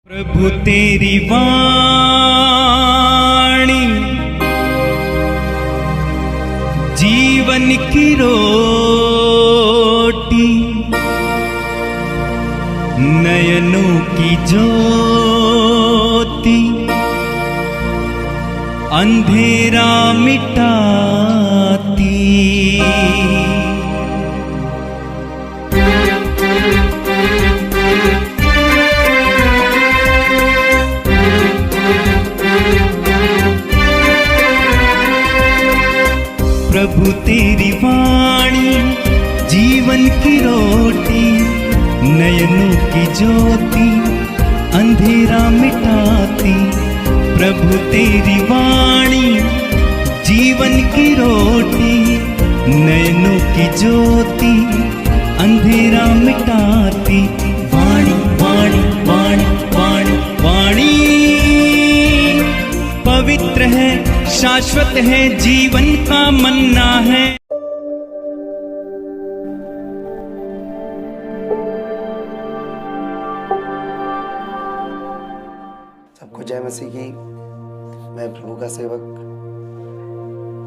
प्रभु तेरी वाणी जीवन की रोटी, नयनों की ज्योति, अंधेरा मिटाती। प्रभु तेरी वाणी जीवन की रोटी, नयनों की ज्योति, अंधेरा मिटाती। प्रभु तेरी वाणी जीवन की रोटी, नयनों की ज्योति, अंधेरा मिटाती। वाणी वाणी वाणी वाणी वाणी पवित्र है, शाश्वत है, जीवन का मन्ना है। सबको जय मसीह की। मैं प्रभु का सेवक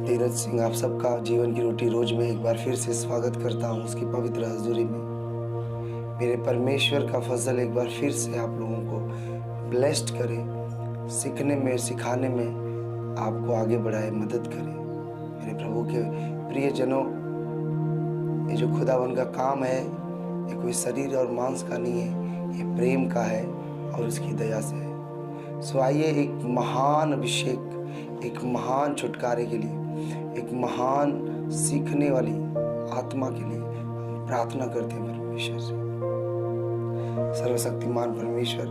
धीरज सिंह आप सबका जीवन की रोटी रोज में एक बार फिर से स्वागत करता हूँ उसकी पवित्र हजूरी में। मेरे परमेश्वर का फजल एक बार फिर से आप लोगों को ब्लेस्ड करे, सीखने में सिखाने में आपको आगे बढ़ाए, मदद करे। मेरे प्रभु के प्रिय जनों, ये जो खुदावन का काम है ये कोई शरीर और मांस का नहीं है, ये प्रेम का है और उसकी दया से है। सो आइए एक महान अभिषेक, एक महान छुटकारे के लिए, एक महान सीखने वाली आत्मा के लिए हम प्रार्थना करते हैं परमेश्वर से। सर्वशक्तिमान परमेश्वर,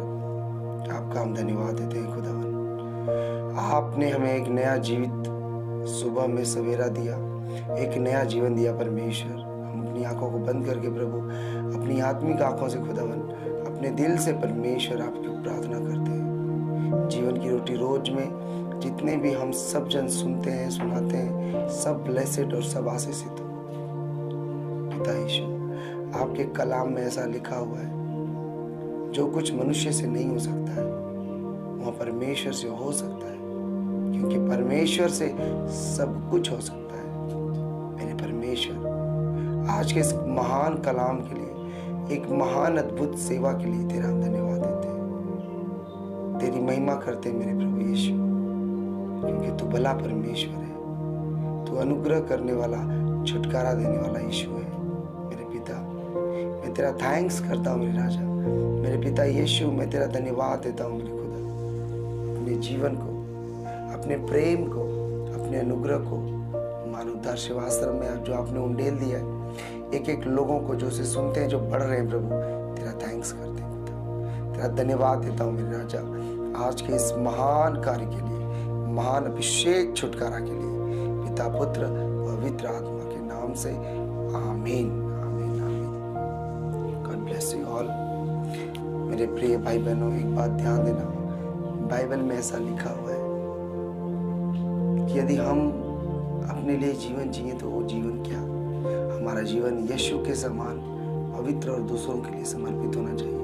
आपका हम धन्यवाद देते हैं खुदावन। आपने हमें एक नया जीवित सुबह में सवेरा दिया, एक नया जीवन दिया परमेश्वर। हम अपनी आंखों को बंद करके प्रभु अपनी आत्मिक आंखों से खुदावन अपने दिल से परमेश्वर आपकी प्रार्थना करते हैं। जीवन की रोटी रोज में जितने भी हम सब जन सुनते हैं, सुनाते हैं, सब ब्लेसेड और सब आशीषित हो। पिता यीशु, आपके कलाम में ऐसा लिखा हुआ है, जो कुछ मनुष्य से नहीं हो सकता है वह परमेश्वर से हो सकता है, क्योंकि परमेश्वर से सब कुछ हो सकता है। मेरे परमेश्वर, आज के इस महान कलाम के लिए, एक महान अद्भुत सेवा के लिए तेरा हम धन्यवाद देते हैं, तेरी महिमा करते हैं मेरे प्रभु यीशु, क्योंकि तू भला परमेश्वर है, तू अनुग्रह करने वाला, छुटकारा देने वाला यीशु है। मेरे पिता, मैं तेरा थैंक्स करता हूँ मेरे राजा, मेरे पिता यीशु, मैं तेरा धन्यवाद देता हूँ मेरे खुदा। अपने जीवन को, अपने प्रेम को, अपने अनुग्रह को मानव उद्धार सेवाश्रम में जो आपने उंडेल दिया है, एक एक लोगों को जो उसे सुनते हैं, जो बढ़ रहे हैं प्रभु, तेरा थैंक्स करते हैं पिता, तेरा धन्यवाद देता हूँ मेरे राजा। आज के इस महान कार्य के लिए, महान अभिषेक छुटकारा के लिए, पिता पुत्र पवित्र आत्मा के नाम से आमीन आमीन आमीन। God bless you all. मेरे प्रिय भाई बहनों, एक बात ध्यान देना, बाइबल में ऐसा लिखा हुआ है कि यदि हम अपने लिए जीवन जिए तो वो जीवन क्या, हमारा जीवन यीशु के समान पवित्र और दूसरों के लिए समर्पित होना चाहिए,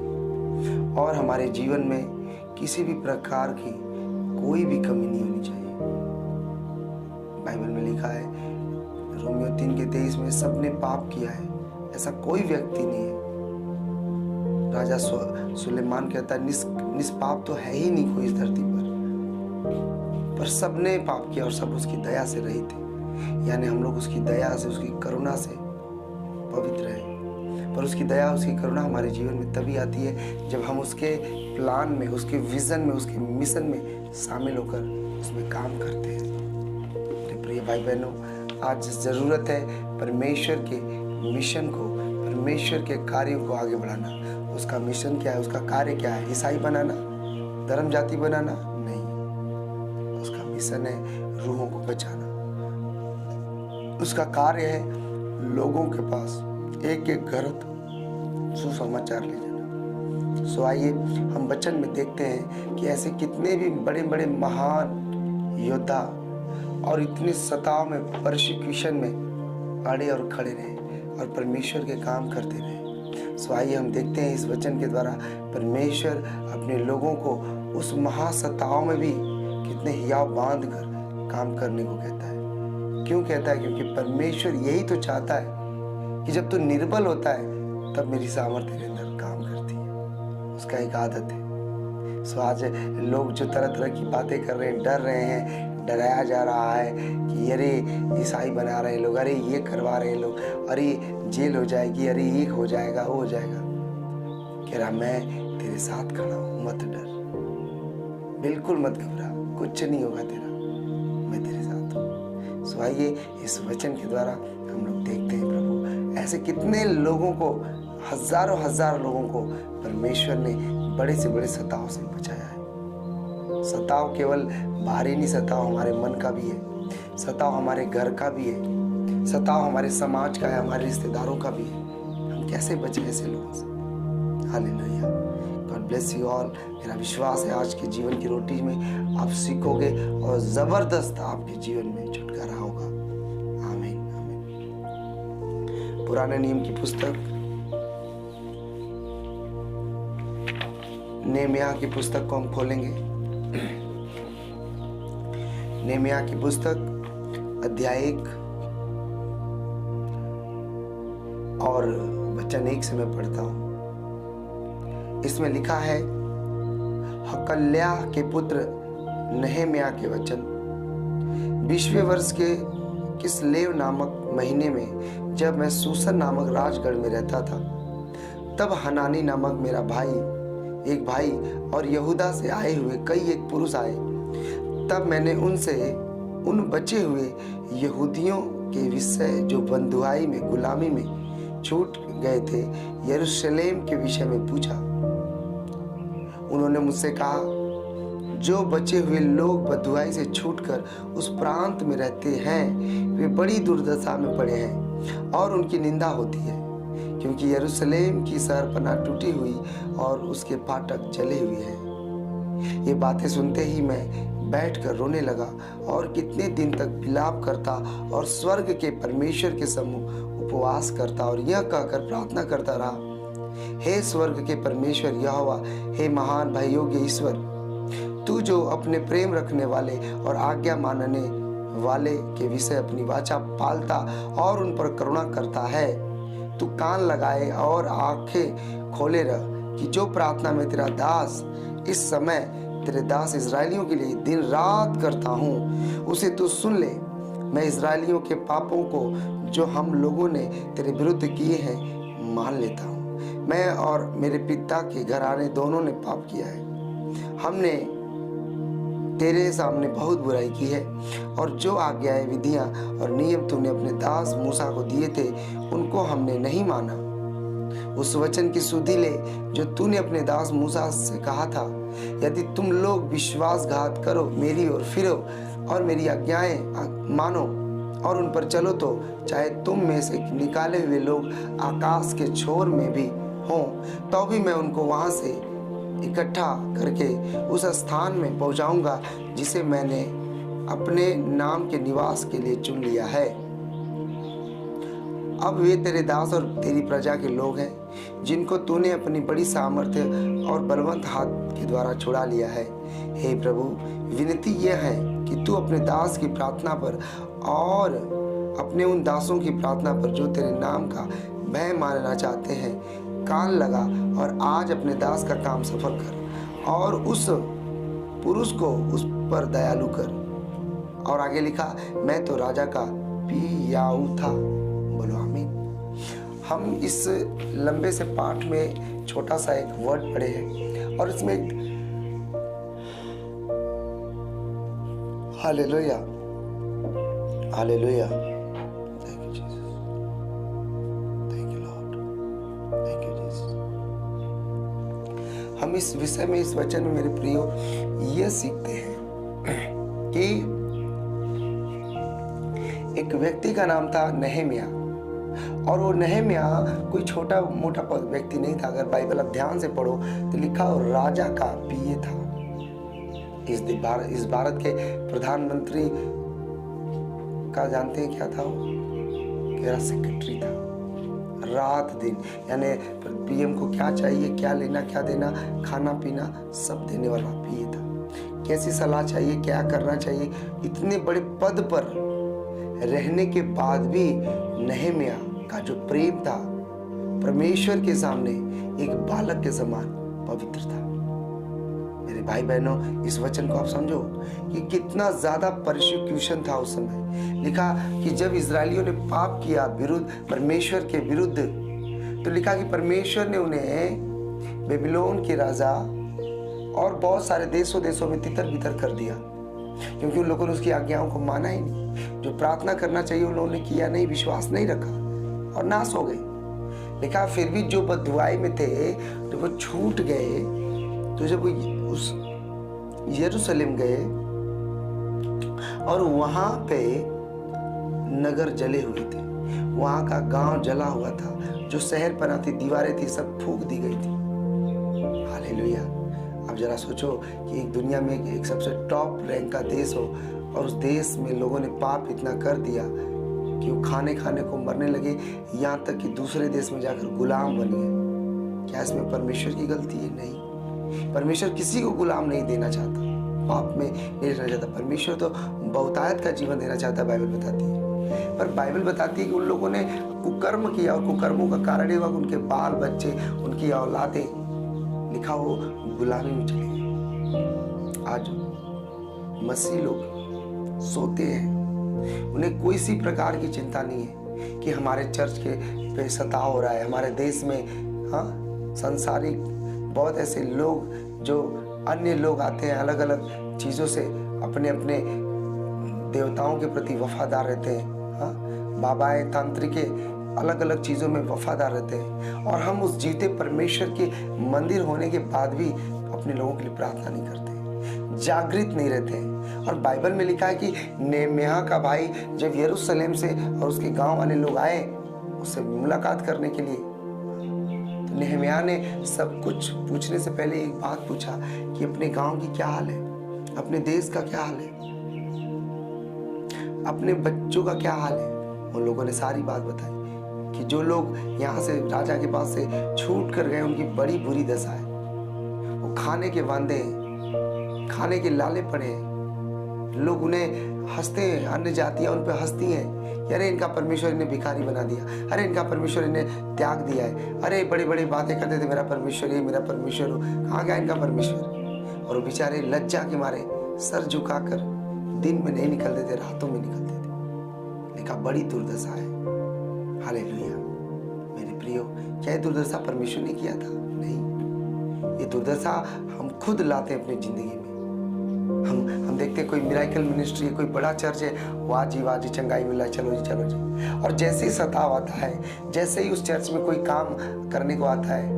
और हमारे जीवन में किसी भी प्रकार की कोई भी कमी नहीं होनी चाहिए। बाइबल में लिखा है रोमियो 3:23 में, सबने पाप किया है, ऐसा कोई व्यक्ति नहीं है। राजा सुलेमान कहता है निष्पाप तो है ही नहीं कोई इस धरती पर सबने पाप किया और सब उसकी दया से रहित थे। यानी हम लोग उसकी दया से, उसकी करुणा से पवित्र है। पर उसकी दया, उसकी करुणा हमारे जीवन में तभी आती है जब हम उसके प्लान में, उसके विजन में, उसके मिशन में शामिल होकर उसमें काम करते हैं। मेरे प्रिय भाई बहनों, आज जरूरत है परमेश्वर के मिशन को, परमेश्वर के कार्यों को आगे बढ़ाना। उसका मिशन क्या है, उसका कार्य क्या है? ईसाई बनाना, धर्म जाति बनाना? नहीं, उसका मिशन है रूहों को बचाना। उसका कार्य है लोगों के पास एक एक घर सुसमाचार ले जाना। सो आइए हम वचन में देखते हैं कि ऐसे कितने भी बड़े बड़े महान योद्धा और इतने सताव में, परसिक्यूशन में अड़े और खड़े रहे और परमेश्वर के काम करते रहे। सो आइए हम देखते हैं इस वचन के द्वारा परमेश्वर अपने लोगों को उस महासत्ताओं में भी कितने हियाव बांध कर काम करने को कहता है। क्यों कहता है? क्योंकि परमेश्वर यही तो चाहता है कि जब तू निर्बल होता है तब मेरी सामर्थ्य तेरे अंदर काम करती है। उसका एक आदत है। सो आज लोग जो तरह तरह की बातें कर रहे हैं, डर रहे हैं, डराया जा रहा है कि अरे ईसाई बना रहे हैं लोग, अरे ये करवा रहे हैं लोग, अरे जेल हो जाएगी, अरे ये हो जाएगा, वो हो जाएगा। कह रहा मैं तेरे साथ खड़ा हूँ, मत डर, बिल्कुल मत घबरा, कुछ नहीं होगा तेरा, मैं तेरे साथ हूँ। सो आइए इस वचन के द्वारा हम लोग देखते हैं प्रभु ऐसे कितने लोगों को, हजारों लोगों को परमेश्वर ने बड़े से बड़े सताव से बचाया है। सताव केवल बाहरी नहीं, सताव हमारे मन का भी है, सताव हमारे घर का भी है, सताव हमारे समाज का है, हमारे रिश्तेदारों का भी है। हम कैसे बचे ऐसे लोगों से? Hallelujah, God bless you all. मेरा विश्वास है आज के जीवन की रोटी में आप सीखोगे और जबरदस्त आपके जीवन में छुटकारा होगा। आमीन, आमीन। पुराने नियम की पुस्तक नेहमिया की पुस्तक को हम खोलेंगे। नेहमिया की पुस्तक अध्याय 1 और वचन 1 से मैं पढ़ता हूं। इसमें लिखा है, हकल्या के पुत्र नेहमिया के वचन। 20वें वर्ष के किस्लेव नामक महीने में जब मैं सूसन नामक राजगढ़ में रहता था, तब हनानी नामक मेरा एक भाई और यहूदा से आए हुए कई एक पुरुष आए। तब मैंने उनसे उन बचे हुए यहूदियों के विषय जो बंधुआई में गुलामी में छूट गए थे यरूशलेम के विषय में पूछा। उन्होंने मुझसे कहा, जो बचे हुए लोग बंधुआई से छूटकर उस प्रांत में रहते हैं वे बड़ी दुर्दशा में पड़े हैं और उनकी निंदा होती है, क्योंकि यरूशलेम की शहरपनाह टूटी हुई और उसके फाटक जले हुए हैं। ये बातें सुनते ही मैं बैठकर रोने लगा और कितने दिन तक विलाप करता और स्वर्ग के परमेश्वर के सम्मुख उपवास करता और यह कहकर प्रार्थना करता रहा, हे स्वर्ग के परमेश्वर यहोवा, हे महान भययोग्य ईश्वर, तू जो अपने प्रेम रखने वाले और आज्ञा मानने वाले के विषय अपनी वाचा पालता और उन पर करुणा करता है, तू कान लगाए और आंखें खोले रह कि जो प्रार्थना में तेरा दास इस समय तेरे दास इजरायलियों के लिए दिन रात करता हूँ, उसे तू सुन ले। मैं इजरायलियों के पापों को जो हम लोगों ने तेरे विरुद्ध किए हैं मान लेता हूँ। मैं और मेरे पिता के घराने दोनों ने पाप किया है। हमने तेरे सामने बहुत बुराई की है और जो आज्ञाएं, विधियां और नियम तूने अपने दास मूसा को दिए थे उनको हमने नहीं माना। उस वचन की सुधि ले जो तूने अपने दास मूसा से कहा था, यदि तुम लोग विश्वासघात करो, मेरी ओर फिरो और मेरी आज्ञाएं मानो और उन पर चलो, तो चाहे तुम में से निकाले हुए लोग आकाश के छोर में भी हों, तो भी मैं उनको वहां से इकट्ठा करके उस स्थान में पहुंचाऊंगा जिसे मैंने अपने नाम के निवास के लिए चुन लिया है। अब वे तेरे दास और तेरी प्रजा के लोग हैं जिनको तूने अपनी बड़ी सामर्थ्य और बलवंत हाथ के द्वारा छुड़ा लिया है। हे प्रभु, विनती यह है कि तू अपने दास की प्रार्थना पर और अपने उन दासों की प्रार्थना पर जो तेरे नाम का भय मानना चाहते हैं कान लगा और आज अपने दास का काम सफल कर और उस पुरुष को उस पर दयालु कर। और आगे लिखा, मैं तो राजा का पियाऊ था। बोलो आमीन। हम इस लंबे से पाठ में छोटा सा एक वर्ड पढ़े हैं और इसमें hallelujah, hallelujah, thank you Jesus, thank you Lord, thank you Jesus. हम इस विषय में, इस वचन में मेरे प्रियो ये सीखते हैं कि एक व्यक्ति का नाम था नेहमिया और वो नेहमिया कोई छोटा मोटा व्यक्ति नहीं था। अगर बाइबल आप ध्यान से पढ़ो तो लिखा और राजा का पिए था। इस भारत के प्रधानमंत्री का जानते हैं क्या था? वो मेरा सेक्रेटरी था। रात दिन, यानी पीएम को क्या चाहिए, क्या लेना क्या देना, खाना पीना सब देने वाला भी ये था। कैसी सलाह चाहिए, क्या करना चाहिए, इतने बड़े पद पर रहने के बाद भी नहम्याह का जो प्रेम था परमेश्वर के सामने एक बालक के समान पवित्र था। मेरे भाई बहनों, इस वचन को आप समझो कि कितना ज्यादा परसिक्यूशन था उस समय। लिखा कि जब इजरायलियों ने पाप किया विरुद्ध परमेश्वर के विरुद्ध, तो लिखा कि परमेश्वर ने उन्हें बेबीलोन के राजा और बहुत सारे देशों में तितर बितर कर दिया, क्योंकि उन लोगों ने उसकी आज्ञाओं को माना ही नहीं। जो प्रार्थना करना चाहिए उन लोगों ने किया नहीं, विश्वास नहीं रखा और नाश हो गए। लिखा फिर भी जो बददुआई में थे तो वो छूट गए। तो जब वो उस यरूशलेम गए और वहां पे नगर जले हुए थे, वहां का गांव जला हुआ था, जो शहर बना थी, दीवारें थी, सब फूंक दी गई थी। हालेलुया। अब जरा सोचो कि एक दुनिया में एक सबसे टॉप रैंक का देश हो और उस देश में लोगों ने पाप इतना कर दिया कि वो खाने को मरने लगे, यहाँ तक कि दूसरे देश में जाकर गुलाम बन गए। क्या इसमें परमेश्वर की गलती है? नहीं। परमेश्वर किसी को गुलाम नहीं देना चाहता, पाप में नहीं रहना चाहता। परमेश्वर तो बहुतायत का जीवन देना चाहता है, बाइबल बताती है। पर बाइबल बताती है कि उन लोगों ने कुकर्म किया और कुकर्मों का कारण ये हुआ कि उनके बाल बच्चे, उनकी औलादें, लिखा वो गुलामी में चले गए। आज मसीह लोग सोते हैं, उन्हें कोई सी प्रकार की चिंता नहीं है कि हमारे चर्च के पे सताव हो रहा है, हमारे देश में संसारिक बहुत ऐसे लोग जो अन्य लोग आते हैं, अलग अलग चीज़ों से अपने अपने देवताओं के प्रति वफादार रहते हैं। बाबाएं, तांत्रिके अलग अलग चीज़ों में वफादार रहते हैं, और हम उस जीते परमेश्वर के मंदिर होने के बाद भी अपने लोगों के लिए प्रार्थना नहीं करते, जागृत नहीं रहते हैं। और बाइबल में लिखा है कि नहम्याह का भाई जब यरूशलेम से और उसके गांव वाले लोग आए उससे मुलाकात करने के लिए, तो नहम्याह ने सब कुछ पूछने से पहले एक बात पूछा कि अपने गांव की क्या हाल है, अपने देश का क्या हाल है, अपने बच्चों का क्या हाल है। उन लोगों ने सारी बात बताई कि जो लोग यहाँ से राजा के पास से छूट कर गए उनकी बड़ी बुरी दशा है, वो खाने के वांदे हैं, खाने के लाले पड़े हैं, लोग उन्हें हंसते हैं, अन्य जातियाँ उन पर हंसती हैं कि अरे इनका परमेश्वर इन्हें भिखारी बना दिया, अरे इनका परमेश्वर इन्हें त्याग दिया है, अरे बड़ी बड़ी बातें करते थे, मेरा परमेश्वर ये, मेरा परमेश्वर हो, कहाँ गया इनका परमेश्वर। और वो बेचारे लज्जा के मारे सर झुकाकर दिन में नहीं निकलते थे, रातों में निकलते थे। लिखा बड़ी दुर्दशा है। हालेलुया। मेरे प्रियो, क्या ये दुर्दशा परमेश्वर ने किया था? नहीं, ये दुर्दशा हम खुद लाते हैं अपनी जिंदगी में। हम देखते हैं कोई मिराकल मिनिस्ट्री है, कोई बड़ा चर्च है, वाह जी चंगाई मिला है, चलो जी। और जैसे ही सताव आता है, जैसे ही उस चर्च में कोई काम करने को आता है,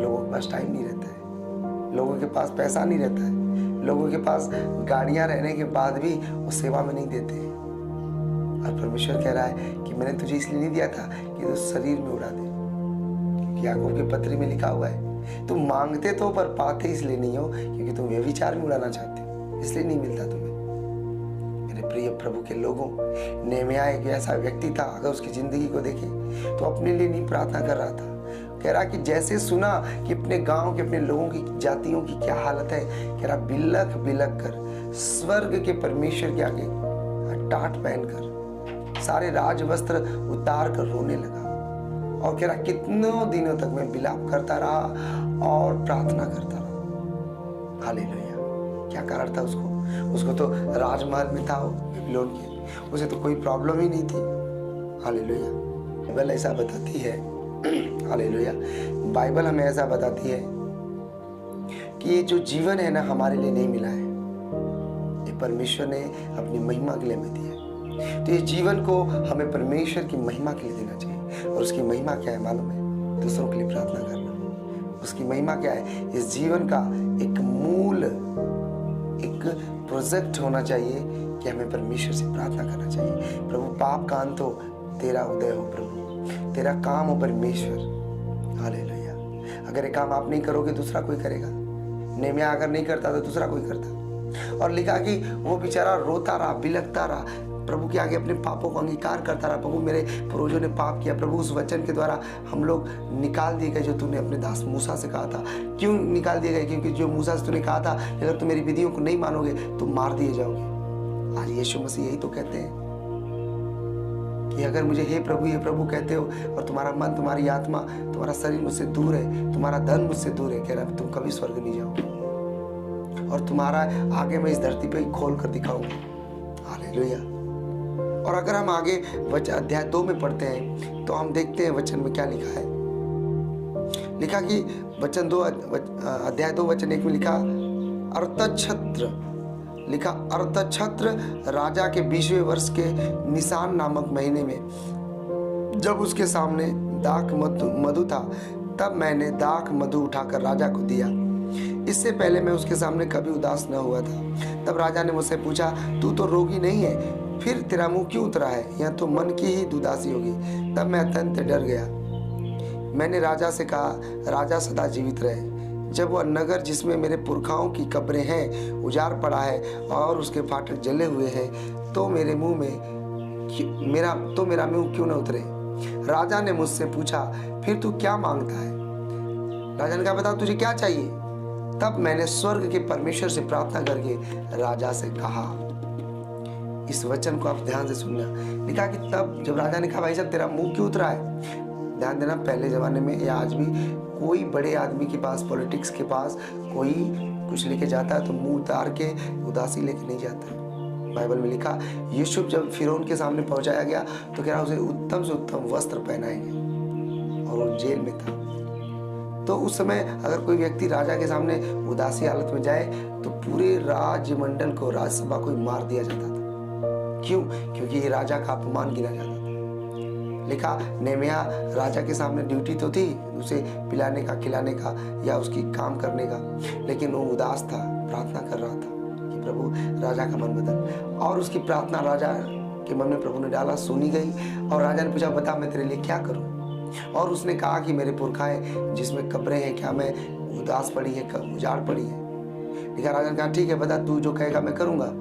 लोगों के पास टाइम नहीं रहता है, लोगों के पास पैसा नहीं रहता है, लोगों के पास गाड़ियां रहने के बाद भी वो सेवा में नहीं देते हैं। और परमेश्वर कह रहा है कि मैंने तुझे इसलिए नहीं दिया था कि तू शरीर में उड़ा दे, क्योंकि याकूब के पत्री में लिखा हुआ है, तुम मांगते तो पर पाते इसलिए नहीं हो क्योंकि तुम व्यभिचार में उड़ाना चाहते हो, इसलिए नहीं मिलता तुम्हें। मेरे प्रिय प्रभु के लोगों, नहम्याह एक ऐसा व्यक्ति था, अगर उसकी जिंदगी को देखें तो अपने लिए नहीं प्रार्थना कर रहा था। कह रहा कि जैसे सुना कि अपने गांव के, अपने लोगों की, जातियों की क्या हालत है, कह रहा बिलख बिलख कर स्वर्ग के परमेश्वर के आगे टाट पहनकर सारे राज वस्त्र उतार कर रोने लगा। और कह रहा कितनों दिनों तक मैं विलाप करता रहा और प्रार्थना करता रहा। हालेलुया। क्या कारण था उसको तो राजमहल में था, वो बेबीलोन के, उसे तो कोई प्रॉब्लम ही नहीं थी। हालेलुया। बाइबल ऐसा बताती है, हालेलुया, बाइबल हमें ऐसा बताती है कि ये जो जीवन है ना, हमारे लिए नहीं मिला है, ये परमेश्वर ने अपनी महिमा के लिए हमें दिया है। तो ये जीवन को हमें परमेश्वर की महिमा के लिए देना चाहिए। और उसकी महिमा क्या है मालूम है? दूसरों के लिए प्रार्थना करना। उसकी महिमा क्या है? इस जीवन का एक मूल, एक प्रोजेक्ट होना चाहिए कि हमें परमेश्वर से प्रार्थना करना चाहिए, प्रभु पाप का अंत हो, तेरा उदय हो, प्रभु तेरा काम हो परमेश्वर। हालेलुया। अगर ये काम आप नहीं करोगे दूसरा कोई करेगा। नहम्याह अगर नहीं करता तो दूसरा कोई करता। और लिखा कि वो बेचारा रोता रहा, बिलखता रहा, प्रभु के आगे अपने पापों को अंगीकार करता रहा। प्रभु मेरे पूर्वजों ने पाप किया, प्रभु उस वचन के द्वारा हम लोग निकाल दिए गए जो तूने अपने दास मूसा से कहा था। क्यों निकाल दिए गए? क्योंकि जो मूसा से तूने कहा था अगर तुम मेरी विधियों को नहीं मानोगे तो मार दिए जाओगे। आज यीशु मसीह यही तो कहते हैं कि अगर मुझे हे प्रभु कहते हो और तुम्हारा मन, तुम्हारी आत्मा, तुम्हारा शरीर मुझसे दूर है, तुम्हारा धन मुझसे दूर है, कह रहा तुम कभी स्वर्ग नहीं जाओगे और तुम्हारा आगे मैं इस धरती पे खोल कर दिखाऊंगा। हालेलुया। और अगर हम आगे अध्याय 2 में पढ़ते हैं तो हम देखते हैं वचन में क्या लिखा है। लिखा कि वचन 2 अध्याय 2 वचन 1 में लिखा अर्थछत्र राजा के 20वें वर्ष के निसान नामक महीने में जब उसके सामने दाख मधु था, तब मैंने दाख मधु उठाकर राजा को दिया। इससे पहले मैं उसके सामने कभी उदास न हुआ था। तब राजा ने मुझसे पूछा, तू तो रोगी नहीं है, फिर तेरा मुंह क्यों उतरा है? यह तो मन की ही उदासी होगी। तब मैं अत्यंत डर गया। मैंने राजा से कहा, राजा सदा जीवित रहे। जब वह नगर जिसमें मेरे पुरखाओं की कब्रें हैं उजाड़ पड़ा है और उसके फाटक जले हुए हैं, तो मेरा मुंह क्यों न उतरे? राजा ने मुझसे पूछा, फिर तू क्या मांगता है? राजा ने कहा, बता तुझे क्या चाहिए? तब मैंने स्वर्ग के परमेश्वर से प्रार्थना करके राजा से कहा। इस वचन को आप ध्यान से सुनना। लिखा कि तब जब राजा ने कहा, भाई साहब तेरा मुंह क्यों उतरा है? ध्यान देना, पहले ज़माने में या आज भी कोई बड़े आदमी के पास, पॉलिटिक्स के पास कोई कुछ लेके जाता है तो मुंह उतार के उदासी लेके नहीं जाता है। बाइबल में लिखा यूसुफ जब फिरौन के सामने पहुंचाया गया तो कह रहा उसे उत्तम से उत्तम वस्त्र पहनाएंगे और वो जेल में था। तो उस समय अगर कोई व्यक्ति राजा के सामने उदासी हालत में जाए तो पूरे राजमंडल को, राज्यसभा को मार दिया जाता था। क्यों? क्योंकि ये राजा का अपमान गिना जाता था। लिखा नेहमिया राजा के सामने ड्यूटी तो थी उसे पिलाने का, खिलाने का या उसकी काम करने का, लेकिन वो उदास था, प्रार्थना कर रहा था कि प्रभु राजा का मन बदल। और उसकी प्रार्थना राजा के मन में प्रभु ने डाला, सुनी गई। और राजा ने पूछा, बता मैं तेरे लिए क्या करूं? और उसने कहा कि मेरे पुरखाएं जिसमें कब्रें हैं, क्या मैं उदास पड़ी है, उजाड़ पड़ी है? लिखा राजा ने कहा, ठीक है बता, तू जो कहेगा मैं करूंगा।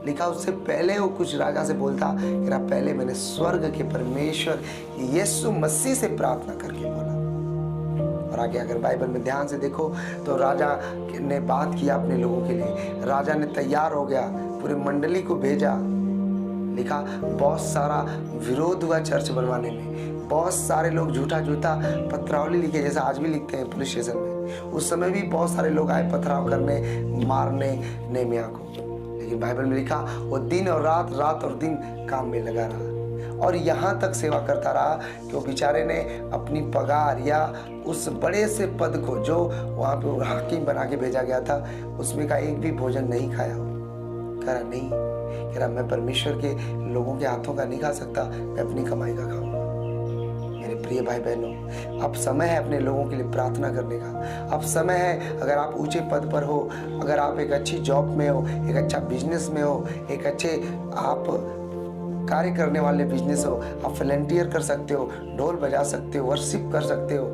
लिखा उससे पहले वो कुछ राजा से बोलता कि पहले मैंने स्वर्ग के परमेश्वर यीशु मसीह से प्रार्थना करके बोला। और आगे अगर बाइबल में ध्यान से देखो तो राजा ने बात किया अपने लोगों के लिए। राजा ने तैयार हो गया, पूरे मंडली को भेजा। लिखा बहुत सारा विरोध हुआ चर्च बनवाने में। बहुत सारे लोग झूठा पथरावली लिखे, जैसा आज भी लिखते हैं पुलिस स्टेशन में। उस समय भी बहुत सारे लोग आए पथराव करने, मारने नेहमिया को। लेकिन बाइबल में लिखा वो दिन और रात और दिन काम में लगा रहा और यहाँ तक सेवा करता रहा कि वो बेचारे ने अपनी पगार या उस बड़े से पद को जो वहाँ पे हाकिम बना के भेजा गया था उसमें का एक भी भोजन नहीं खाया हो। कह रहा नहीं, कह रहा मैं परमेश्वर के लोगों के हाथों का नहीं खा सकता, मैं अपनी कमाई का खाऊंगा। मेरे प्रिय भाई बहनों, अब समय है अपने लोगों के लिए प्रार्थना करने का। अब समय है, अगर आप ऊंचे पद पर हो, अगर आप एक अच्छी जॉब में हो, एक अच्छा बिजनेस में हो, एक अच्छे आप कार्य करने वाले बिजनेस हो, आप वॉलंटियर कर सकते हो, ढोल बजा सकते हो, वर्शिप कर सकते हो,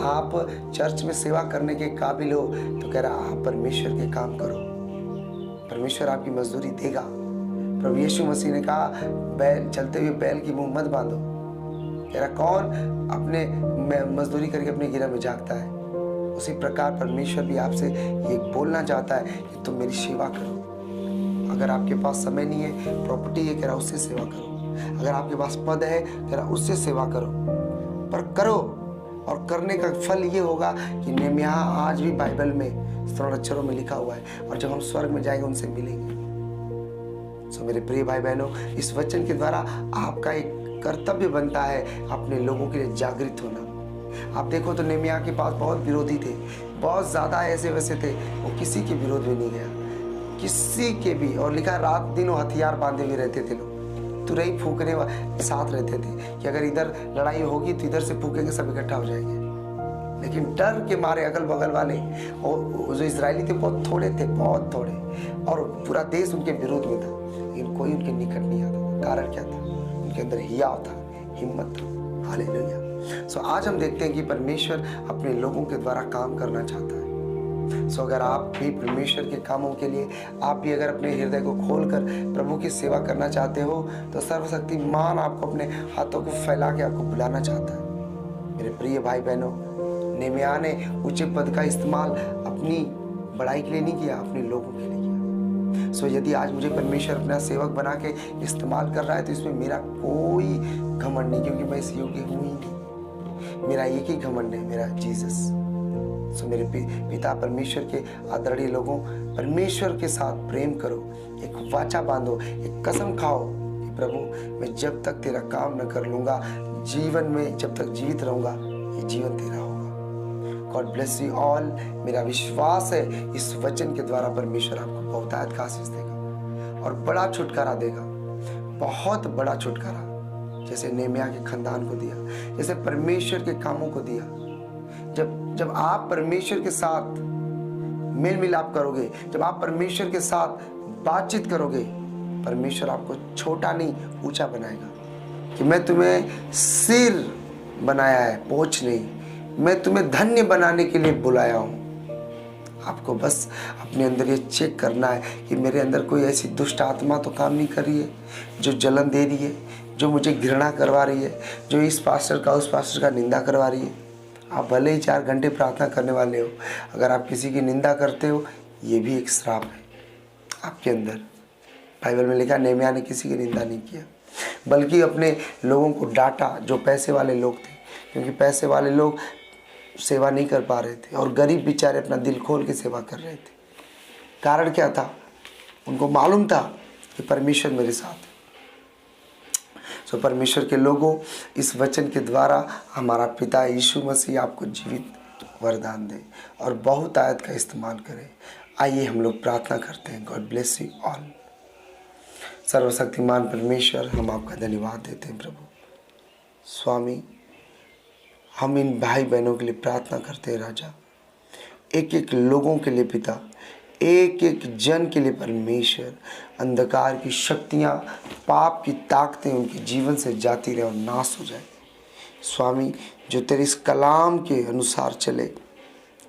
आप चर्च में सेवा करने के काबिल हो, तो कह रहा आप परमेश्वर के काम करो, परमेश्वर आपकी मजदूरी देगा। प्रभु यीशु मसीह ने कहा बैल चलते हुए बैल की मुंह मत बांधो। कह रहा कौन अपने मजदूरी करके अपने गिरह में जागता है? उसी प्रकार परमेश्वर भी आपसे ये बोलना चाहता है कि तुम मेरी सेवा करो। अगर आपके पास समय नहीं है, प्रॉपर्टी है, कह रहा उससे सेवा करो। अगर आपके पास पद है, कह रहा उससे सेवा करो, पर करो। और करने का फल ये होगा कि नेहमिया आज भी बाइबल में स्वर्ण अक्षरों में लिखा हुआ है और जब हम स्वर्ग में जाएंगे उनसे मिलेंगे। सो मेरे प्रिय भाई बहनों, इस वचन के द्वारा आपका एक कर्तव्य बनता है अपने लोगों के लिए जागृत होना। आप देखो तो नेहमिया के पास बहुत विरोधी थे, बहुत ज्यादा ऐसे वैसे थे, वो किसी के विरोध में नहीं गया, किसी के भी। और लिखा रात दिन वो हथियार बांधे हुए रहते थे, लोग तुरई फूकने साथ रहते थे कि अगर इधर लड़ाई होगी तो इधर से फूकेंगे, सब इकट्ठा हो जाएंगे। लेकिन डर के मारे अगल बगल वाले और जो इजरायली थे बहुत थोड़े थे, बहुत थोड़े, और पूरा देश उनके विरोध में था, लेकिन कोई उनके निकट नहीं आता था। कारण क्या था? उनके अंदर हियाव था, हिम्मत था। हालेलुया। सो आज हम देखते हैं कि परमेश्वर अपने लोगों के द्वारा काम करना चाहता है। सो अगर आप भी परमेश्वर के कामों के लिए, आप भी अगर अपने हृदय को खोलकर प्रभु की सेवा करना चाहते हो, तो सर्वशक्तिमान आपको अपने हाथों को फैला के आपको बुलाना चाहता है। मेरे प्रिय भाई बहनों, नेहम्याह ने ऊंचे पद का इस्तेमाल अपनी बड़ाई के लिए नहीं किया, अपने लोगों के लिए किया। सो यदि आज मुझे परमेश्वर अपना सेवक बना के इस्तेमाल कर रहा है, तो इसमें मेरा कोई घमंड नहीं, क्योंकि मैं इस योग्य हूँ ही नहीं। मेरा एक ही घमंड है, मेरा जीसस। सो मेरे पिता परमेश्वर के आदरणीय लोगों, परमेश्वर के साथ प्रेम करो, एक वाचा बांधो, एक कसम खाओ कि प्रभु मैं जब तक तेरा काम न कर लूँगा, जीवन में जब तक जीवित रहूँगा, ये जीवन तेरा होगा। God bless you all. मेरा विश्वास है इस वचन के द्वारा परमेश्वर आपको बहुतायत का आशीष देगा और बड़ा छुटकारा देगा, बहुत बड़ा छुटकारा, जैसे नेहम्याह के खानदान को दिया, जैसे परमेश्वर के कामों को दिया। जब आप परमेश्वर के साथ मेल मिलाप करोगे, जब आप परमेश्वर के साथ बातचीत करोगे, परमेश्वर आपको छोटा नहीं ऊंचा बनाएगा। कि मैं तुम्हें सिर बनाया है, पोंछ नहीं। मैं तुम्हें धन्य बनाने के लिए बुलाया हूँ। आपको बस अपने अंदर ये चेक करना है कि मेरे अंदर कोई ऐसी दुष्ट आत्मा तो काम नहीं कर रही है जो जलन दे रही है, जो मुझे घृणा करवा रही है, जो इस पास्टर का उस पास्टर का निंदा करवा रही है। आप भले ही 4 घंटे प्रार्थना करने वाले हो, अगर आप किसी की निंदा करते हो, ये भी एक श्राप है आपके अंदर। बाइबल में लिखा, नेहम्याह ने किसी की निंदा नहीं किया, बल्कि अपने लोगों को डांटा, जो पैसे वाले लोग थे, क्योंकि पैसे वाले लोग सेवा नहीं कर पा रहे थे और गरीब बेचारे अपना दिल खोल के सेवा कर रहे थे। कारण क्या था? उनको मालूम था कि परमेश्वर मेरे साथ है। सो परमेश्वर के लोगों, इस वचन के द्वारा हमारा पिता यीशु मसीह आपको जीवित वरदान दे और बहुत आयत का इस्तेमाल करे। आइए हम लोग प्रार्थना करते हैं। God bless you all. सर्वशक्तिमान परमेश्वर, हम आपका धन्यवाद देते हैं प्रभु। स्वामी, हम इन भाई बहनों के लिए प्रार्थना करते हैं राजा, एक एक लोगों के लिए पिता, एक एक जन के लिए परमेश्वर, अंधकार की शक्तियाँ, पाप की ताकतें उनके जीवन से जाती रहे और नाश हो जाए। स्वामी, जो तेरे इस कलाम के अनुसार चले,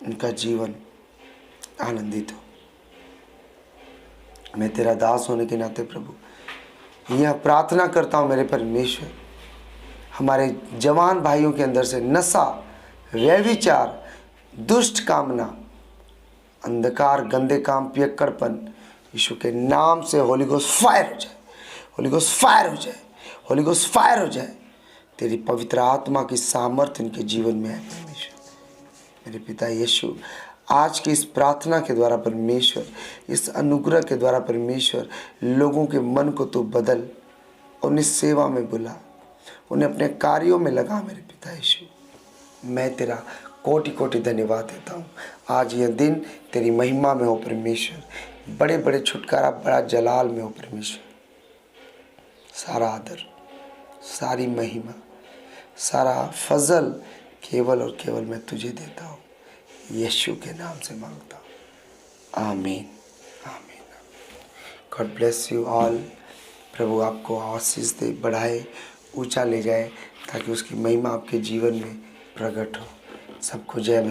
उनका जीवन आनंदित हो। मैं तेरा दास होने के नाते प्रभु यह प्रार्थना करता हूँ मेरे परमेश्वर, हमारे जवान भाइयों के अंदर से नशा, व्यभिचार, दुष्ट कामना, अंधकार, गंदे काम, पियक्कड़पन, यीशु के नाम से होली गोस्ट फायर हो जाए, होली गोस्ट फायर हो जाए, होली गोस्ट फायर हो जाए। तेरी पवित्र आत्मा की सामर्थ्य इनके जीवन में है परमेश्वर। मेरे पिता यीशु, आज की इस प्रार्थना के द्वारा परमेश्वर, इस अनुग्रह के द्वारा परमेश्वर, लोगों के मन को तू बदल, उन्हें सेवा में बुला, उन्हें अपने कार्यों में लगा। मेरे पिता यीशु, मैं तेरा कोटि कोटि धन्यवाद देता हूँ। आज यह दिन तेरी महिमा में हो परमेश्वर, बड़े बड़े छुटकारा, बड़ा जलाल में हो परमेश्वर। सारा आदर, सारी महिमा, सारा फजल केवल और केवल मैं तुझे देता हूँ, यीशु के नाम से मांगता हूँ। आमीन, आमीन। God bless you all. प्रभु आपको आशीष दे, बढ़ाए, ऊंचा ले जाए, ताकि उसकी महिमा आपके जीवन में प्रकट हो। सबको जय मसीह।